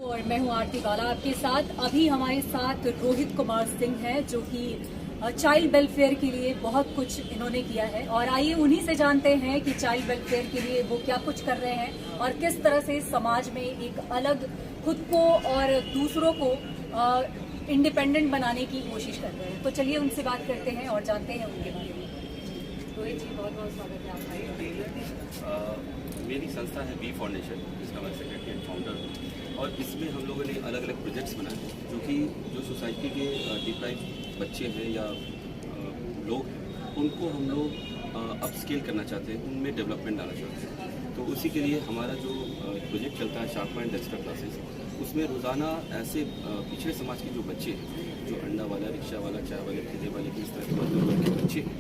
और मैं हूं आरती बाला आपके साथ। अभी हमारे साथ रोहित कुमार सिंह हैं जो कि चाइल्ड वेलफेयर के लिए बहुत कुछ इन्होंने किया है और आइए उन्हीं से जानते हैं कि चाइल्ड वेलफेयर के लिए वो क्या कुछ कर रहे हैं और किस तरह से समाज में एक अलग खुद को और दूसरों को इंडिपेंडेंट बनाने की कोशिश कर रहे हैं। तो चलिए उनसे बात करते हैं और जानते हैं उनके बारे में। रोहित जी, बहुत बहुत स्वागत है आपका। मेरी संस्था है बी फाउंडेशन, जिसका मैं सेक्रेटरी एंड फाउंडर हूँ और इसमें हम लोगों ने अलग अलग प्रोजेक्ट्स बनाए जो कि जो सोसाइटी के डिप्राइव बच्चे हैं या लोग हैं उनको हम लोग अपस्केल करना चाहते हैं, उनमें डेवलपमेंट लाना चाहते हैं। तो उसी के लिए हमारा जो प्रोजेक्ट चलता है शार्प माइंड एक्स्ट्रा क्लासेस, उसमें रोज़ाना ऐसे पिछड़े समाज के जो बच्चे हैं, जो अंडा वाला, रिक्शा वाला, चाय वाले, ठेले वाले, इस तरह के मजदूर के बच्चे हैं,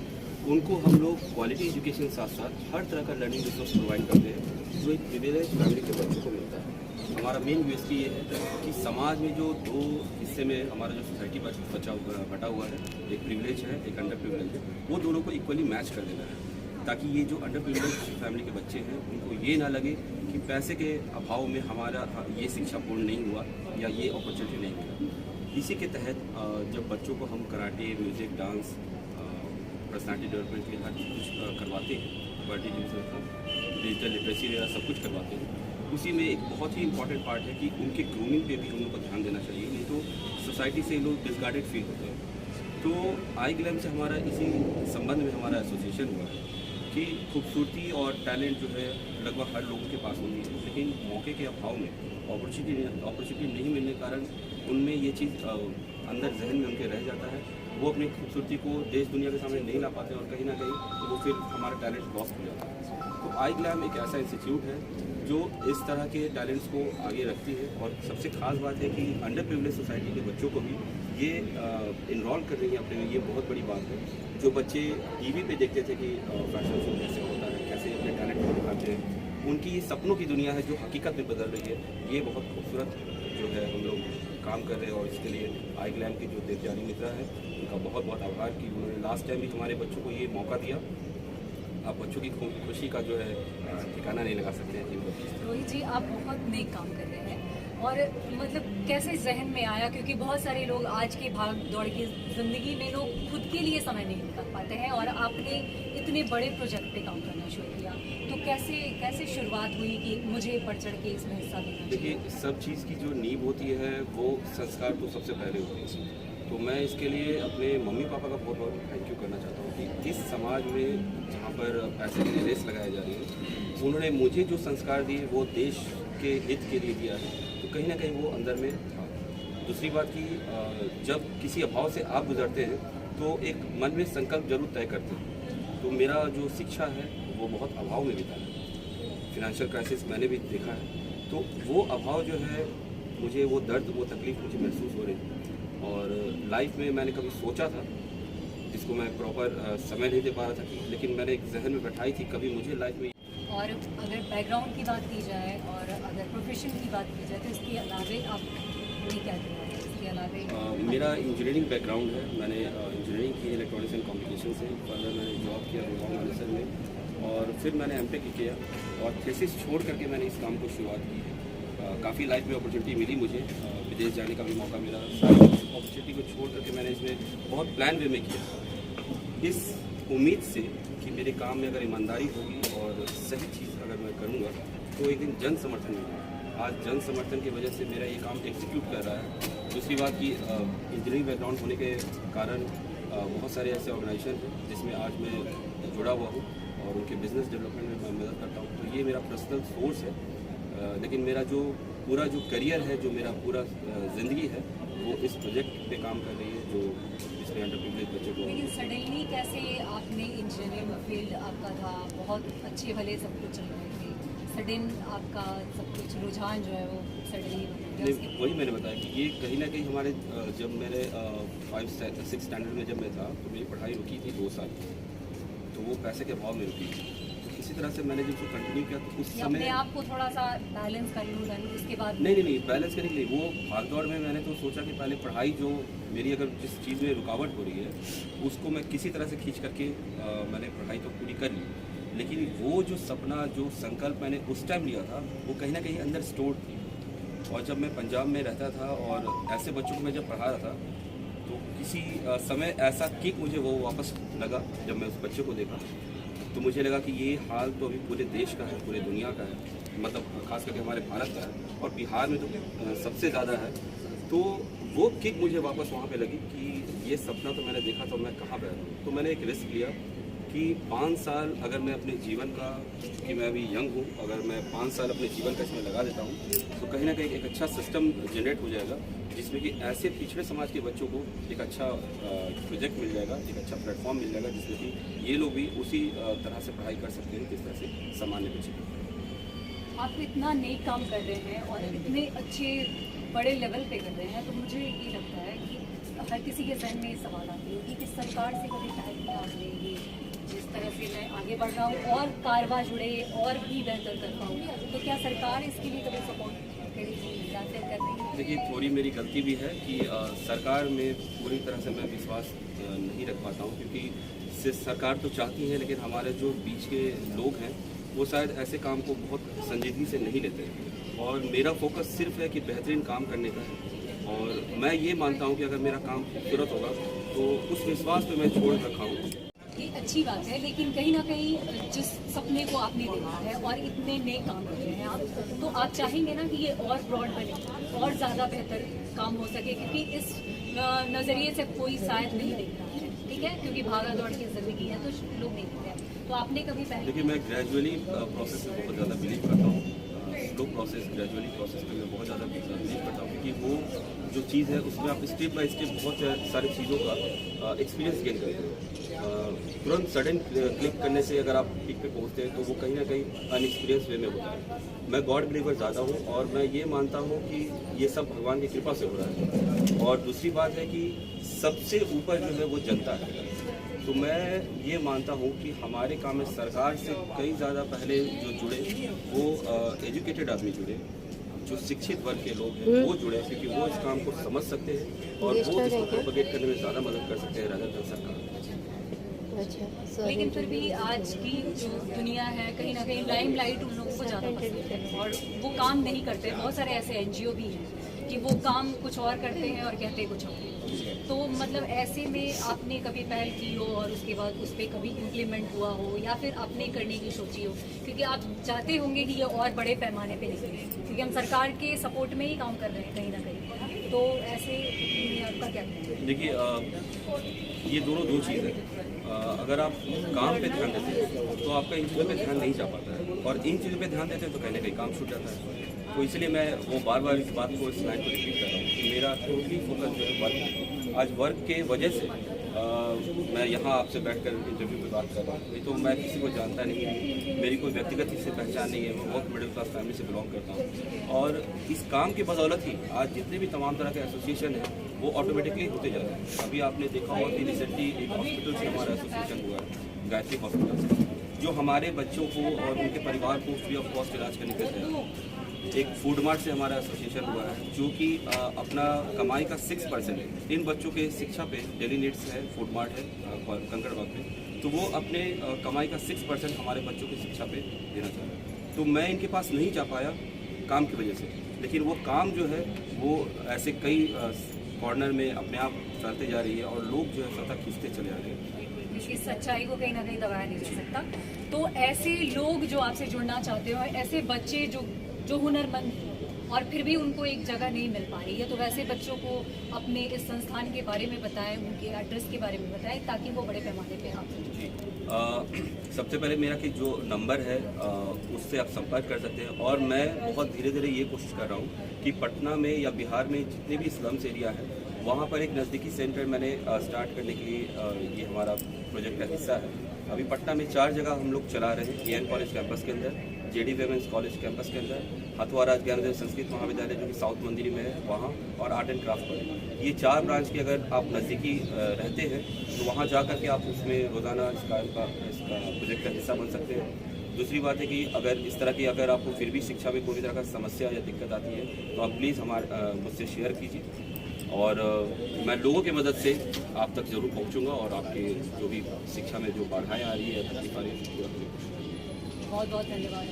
उनको हम लोग क्वालिटी एजुकेशन के साथ साथ हर तरह का लर्निंग रिसोर्स प्रोवाइड करते हैं जो एक प्रिविलेज फैमिली के बच्चों को मिलता है। हमारा मेन यूएसपी ये है कि समाज में जो दो हिस्से में हमारा जो सोसाइटी बटा हुआ है, एक प्रिविलेज है, एक अंडर प्रिविलेज है, वो दोनों को इक्वली मैच कर देना है ताकि ये जो अंडर प्रिविलेज फैमिली के बच्चे हैं उनको ये ना लगे कि पैसे के अभाव में हमारा ये शिक्षा पूर्ण नहीं हुआ या ये अपॉर्चुनिटी नहीं मिला। इसी के तहत जब बच्चों को हम karate, music, dance, personality development के हर कुछ करवाते हैं, डिजिटल लिटरेसी वगैरह सब कुछ करवाते हैं, उसी में एक बहुत ही इंपॉर्टेंट पार्ट है कि उनके ग्रूमिंग पे भी हम लोग को ध्यान देना चाहिए, नहीं तो सोसाइटी से लोग डिसगार्डेड फील होते हैं। तो आई ग्लैम से हमारा इसी संबंध में हमारा एसोसिएशन हुआ है कि खूबसूरती और टैलेंट जो है लगभग हर लोगों के पास होती है, लेकिन मौके के अभाव में अपॉर्चुनिटी नहीं मिलने के कारण उनमें ये चीज़ अंदर जहन में उनके रह जाता है, वो अपनी खूबसूरती को देश दुनिया के सामने नहीं ला पाते और कहीं ना कहीं वो फिर हमारा टैलेंट लॉस्ट हो जाता है। तो आई ग्लैम एक ऐसा इंस्टीट्यूट है जो इस तरह के टैलेंट्स को आगे रखती है और सबसे खास बात है कि अंडर प्रिविलेज सोसाइटी के बच्चों को भी ये इनरोल कर रही है अपने, ये बहुत बड़ी बात है। जो बच्चे टीवी पे देखते थे कि फैशन शो कैसे होता है, कैसे अपने टैलेंट को दिखाते हैं, उनकी सपनों की दुनिया है जो हकीकत में बदल रही है। ये बहुत खूबसूरत जो है हम लोग काम कर रहे हैं और इसके लिए आई ग्लैम की जो देवजानी मित्रा है उनका बहुत बहुत आभार कि उन्होंने लास्ट टाइम भी हमारे बच्चों को ये मौका दिया। आप बच्चों की खुशी का जो है ठिकाना नहीं लगा सकते हैं। रोहित जी, आप बहुत नेक काम कर रहे हैं और मतलब कैसे जहन में आया, क्योंकि बहुत सारे लोग आज के भाग दौड़ की ज़िंदगी में लोग खुद के लिए समय नहीं निकाल पाते हैं और आपने इतने बड़े प्रोजेक्ट पे काम करना शुरू किया, तो कैसे शुरुआत हुई कि मुझे बढ़ चढ़ के इसमें हिस्सा लेना? देखिए, सब चीज़ की जो नींव होती है वो संस्कार तो सबसे पहले होते हैं। तो मैं इसके लिए अपने मम्मी पापा का बहुत बहुत थैंक यू करना चाहता हूँ कि इस समाज में जहाँ पर पैसे की रेस लगाई जा रही है, उन्होंने मुझे जो संस्कार दिए वो देश के हित के लिए दिया है, तो कहीं ना कहीं वो अंदर में था। दूसरी बात कि जब किसी अभाव से आप गुजरते हैं तो एक मन में संकल्प जरूर तय करते हैं। तो मेरा जो शिक्षा है वो बहुत अभाव में बीता है, फिनेंशियल क्राइसिस मैंने भी देखा है, तो वो अभाव जो है मुझे वो दर्द, वो तकलीफ मुझे महसूस हो रही थी और लाइफ में मैंने कभी सोचा था जिसको मैं प्रॉपर समय नहीं दे पा रहा था, लेकिन मैंने एक जहन में बैठाई थी कभी मुझे लाइफ में। और अगर बैकग्राउंड की बात की जाए और अगर प्रोफेशन की बात की जाए तो इसके अलावे आपने क्या किया है? इसके अलावे मेरा इंजीनियरिंग बैकग्राउंड है, मैंने इंजीनियरिंग की इलेक्ट्रॉनिक्स एंड कम्युनिकेशन से, फर्दर मैंने जॉब किया गुड़गांव मैनेजर में और फिर मैंने एमटेक किया और थीसिस छोड़ करके मैंने इस काम को शुरुआत की। काफ़ी लाइफ में अपॉर्चुनिटी मिली मुझे, विदेश जाने का भी मौका मिला, सारी अपॉर्चुनिटी को छोड़ करके मैंने इसमें बहुत प्लान वे में किया, इस उम्मीद से कि मेरे काम में अगर ईमानदारी होगी और सही चीज़ अगर मैं करूँगा तो एक दिन जन समर्थन मिलेगा। आज जन समर्थन की वजह से मेरा ये काम एग्जीक्यूट कर रहा है। दूसरी बात कि इंजीनियरिंग बैकग्राउंड होने के कारण बहुत सारे ऐसे ऑर्गेनाइजेशन हैं जिसमें आज मैं जुड़ा हुआ हूँ और उनके बिजनेस डेवलपमेंट में मैं मदद करता हूँ। तो ये मेरा पर्सनल सोर्स है, लेकिन मेरा जो पूरा जो करियर है, जो मेरा पूरा ज़िंदगी है, वो इस प्रोजेक्ट पे काम कर रही है जो इसमें अंडर प्रिविलेज बच्चों को। लेकिन सडनली कैसे आपने इंजीनियरिंग फील्ड आपका था, बहुत अच्छे भले सब कुछ चल रहे थे, सडन आपका सब कुछ रुझान जो है वो सडनली बदल गया? वही मैंने बताया कि ये कहीं ना कहीं हमारे जब मेरे 5-6 स्टैंडर्ड में जब मैं था तो मेरी पढ़ाई रुकी थी 2 साल, तो वो पैसे के अभाव में रुकी थी। इसी तरह से मैंने जब उसको कंटिन्यू किया तो उस समय अपने आप को थोड़ा सा बैलेंस कर लूँ, उसके बाद नहीं बैलेंस करने के लिए वो भागदौड़ में मैंने तो सोचा कि पहले पढ़ाई जो मेरी अगर जिस चीज़ में रुकावट हो रही है उसको मैं किसी तरह से खींच करके मैंने पढ़ाई तो पूरी कर ली, लेकिन वो जो सपना, जो संकल्प मैंने उस टाइम लिया था वो कहीं ना कहीं अंदर स्टोर थी और जब मैं पंजाब में रहता था और ऐसे बच्चों को मैं जब पढ़ा रहा था तो किसी समय ऐसा किक मुझे वो वापस लगा जब मैं उस बच्चे को देखा, तो मुझे लगा कि ये हाल तो अभी पूरे देश का है, पूरे दुनिया का है, मतलब खास करके हमारे भारत का है और बिहार में तो सबसे ज़्यादा है। तो वो किक मुझे वापस वहाँ पे लगी कि ये सपना तो मैंने देखा, तो मैं कहाँ पे हूँ। तो मैंने एक रिस्क लिया कि 5 साल अगर मैं अपने जीवन का, क्योंकि मैं अभी यंग हूँ, अगर मैं 5 साल अपने जीवन का इसमें लगा देता हूँ तो कहीं ना कहीं एक अच्छा सिस्टम जनरेट हो जाएगा जिसमें कि ऐसे पिछड़े समाज के बच्चों को एक अच्छा प्रोजेक्ट मिल जाएगा, एक अच्छा प्लेटफॉर्म मिल जाएगा जिसमें कि ये लोग भी उसी तरह से पढ़ाई कर सकते हैं जिस तरह से सामान्य बच्चे। आप इतना नेक काम कर रहे हैं और इतने अच्छे बड़े लेवल पे कर रहे हैं, तो मुझे ये लगता है कि हर किसी के जहन में ये सवाल आती होगी कि सरकार से कभी टाइम नहीं आपने ये जिस तरह से मैं आगे बढ़ रहा हूँ और कारवा जुड़े और भी बेहतर कर पाऊँ, तो क्या सरकार इसके लिए कभी सपोर्ट करेगी या फिर कर रही है? देखिए, थोड़ी मेरी गलती भी है कि सरकार में पूरी तरह से मैं विश्वास नहीं रख पाता हूँ, क्योंकि सरकार तो चाहती है लेकिन हमारे जो बीच के लोग हैं वो शायद ऐसे काम को बहुत संजीदगी से नहीं लेते हैं और मेरा फोकस सिर्फ है कि बेहतरीन काम करने का है और मैं ये मानता हूँ कि अगर मेरा काम खूबसूरत होगा तो उस विश्वास पे मैं छोड़ रखा हूँ। ये अच्छी बात है, लेकिन कहीं ना कहीं जिस सपने को आपने देखा है और इतने नए काम कर रहे हैं आप, तो आप चाहेंगे ना कि ये और ब्रॉड बने और ज़्यादा बेहतर काम हो सके, क्योंकि इस नज़रिए से कोई शायद नहीं देखता है, ठीक है, क्योंकि भागा दौड़ की ज़िंदगी है तो लोग नहीं देखते हैं। तो आपने कभी पहले देखिए, मैं ग्रेजुअली प्रोसेस में बहुत ज़्यादा बिलीव करता हूँ, स्लो प्रोसेस, ग्रेजुअली प्रोसेस पे मैं बहुत ज़्यादा बिलीव करता हूँ, क्योंकि वो जो चीज़ है उसमें आप स्टेप बाय स्टेप बहुत सारी चीज़ों का एक्सपीरियंस गेन करते हैं। तुरंत सडन क्लिक करने से अगर आप पीक पे पहुँचते हैं तो वो कहीं ना कहीं अनएक्सपीरियंस वे में होता है। मैं गॉड बिलीवर ज़्यादा हूँ और मैं ये मानता हूँ कि ये सब भगवान की कृपा से हो रहा है। और दूसरी बात है कि सबसे ऊपर जो है वो जनता है। तो मैं ये मानता हूँ कि हमारे काम में सरकार से कई ज़्यादा पहले जो जुड़े वो एजुकेटेड आदमी जुड़े, जो शिक्षित वर्ग के लोग हैं वो जुड़े, क्योंकि वो इस काम को समझ सकते हैं और वो इसको प्रोपेगेट करने में ज़्यादा मदद कर सकते हैं रादर देन सरकार। लेकिन फिर भी आज की जो दुनिया है कहीं ना कहीं लाइमलाइट उन लोगों को ज़्यादा पसंद है और वो काम नहीं करते। बहुत सारे ऐसे एनजीओ भी हैं कि वो काम कुछ और करते हैं और कहते कुछ और। तो मतलब ऐसे में आपने कभी पहल की हो और उसके बाद उस पर कभी इम्प्लीमेंट हुआ हो या फिर आपने करने की सोची हो, क्योंकि आप चाहते होंगे कि ये और बड़े पैमाने पे निकले, क्योंकि हम सरकार के सपोर्ट में ही काम कर रहे हैं कहीं ना कहीं, तो ऐसे में आपका क्या कहना है? देखिए, ये दोनों दो चीज़ है। अगर आप काम पे ध्यान देते हैं तो आपका इन चीज़ों पे ध्यान नहीं जा पाता है और इन चीज़ों पे ध्यान देते हैं तो कहीं ना कहीं काम छूट जाता है। तो इसलिए मैं वो बार बार इस बात को, इस लाइन को रिपीट कर रहा हूँ कि मेरा टोटली फोकस जो है वर्क है। आज वर्क के वजह से मैं यहाँ आपसे बैठकर इंटरव्यू में बात कर रहा हूँ। नहीं तो मैं किसी को जानता नहीं हूँ, मेरी कोई व्यक्तिगत इससे पहचान नहीं है, मैं बहुत मिडिल क्लास फैमिली से बिलोंग करता हूँ और इस काम की बदौलत ही आज जितने भी तमाम तरह के एसोसिएशन हैं वो ऑटोमेटिकली होते जा रहे हैं। अभी आपने देखा होगा कि रिसेंटली एक हॉस्पिटल से हमारा एसोसिएशन हुआ है, गायत्री हॉस्पिटल से, जो हमारे बच्चों को और उनके परिवार को फ्री ऑफ कॉस्ट इलाज करने के तहत। एक फूड मार्ट से हमारा एसोसिएशन हुआ है जो कि अपना कमाई का 6% इन बच्चों के शिक्षा पे, डेली नीड्स है, फूड मार्ट है कंकड़बाग में, तो वो अपने कमाई का 6% हमारे बच्चों की शिक्षा पे देना चाह रहे हैं। तो मैं इनके पास नहीं जा पाया काम की वजह से, लेकिन वो काम जो है वो ऐसे कई कॉर्नर में अपने आप चलते जा रही है और लोग जो है सतत खींचते चले आ रहे हैं। इस सच्चाई को कहीं ना कहीं दबाया नहीं जा सकता। तो ऐसे लोग जो आपसे जुड़ना चाहते हो, ऐसे बच्चे जो हुनरमंद हैं और फिर भी उनको एक जगह नहीं मिल पा रही है, तो वैसे बच्चों को अपने इस संस्थान के बारे में बताएं, उनके एड्रेस के बारे में बताएं, ताकि वो बड़े पैमाने पे आ सकें। सबसे पहले मेरा कि जो नंबर है उससे आप संपर्क कर सकते हैं और मैं बहुत धीरे धीरे ये कोशिश कर रहा हूँ कि पटना में या बिहार में जितने भी स्लम्स एरिया है वहाँ पर एक नज़दीकी सेंटर मैंने स्टार्ट करने के लिए ये हमारा प्रोजेक्ट का हिस्सा है। अभी पटना में 4 जगह हम लोग चला रहे हैं, AN कॉलेज कैंपस के अंदर, JD वेमेंस कॉलेज कैंपस के अंदर, हथुआ राज ज्ञानोदय संस्कृत महाविद्यालय जो कि साउथ मंदिर में है वहाँ, और आर्ट एंड क्राफ्ट कॉलेज। ये 4 ब्रांच की अगर आप नज़दीकी रहते हैं तो वहाँ जा कर के आप उसमें रोज़ाना इसका प्रोजेक्ट का हिस्सा बन सकते हैं। दूसरी बात है कि अगर इस तरह की अगर आपको फिर भी शिक्षा में कोई तरह का समस्या या दिक्कत आती है तो आप प्लीज़ मुझसे शेयर कीजिए और मैं लोगों की मदद से आप तक ज़रूर पहुंचूंगा और आपके जो भी शिक्षा में जो बाधाएं आ रही है तकलीफ आ रही है, बहुत बहुत धन्यवाद।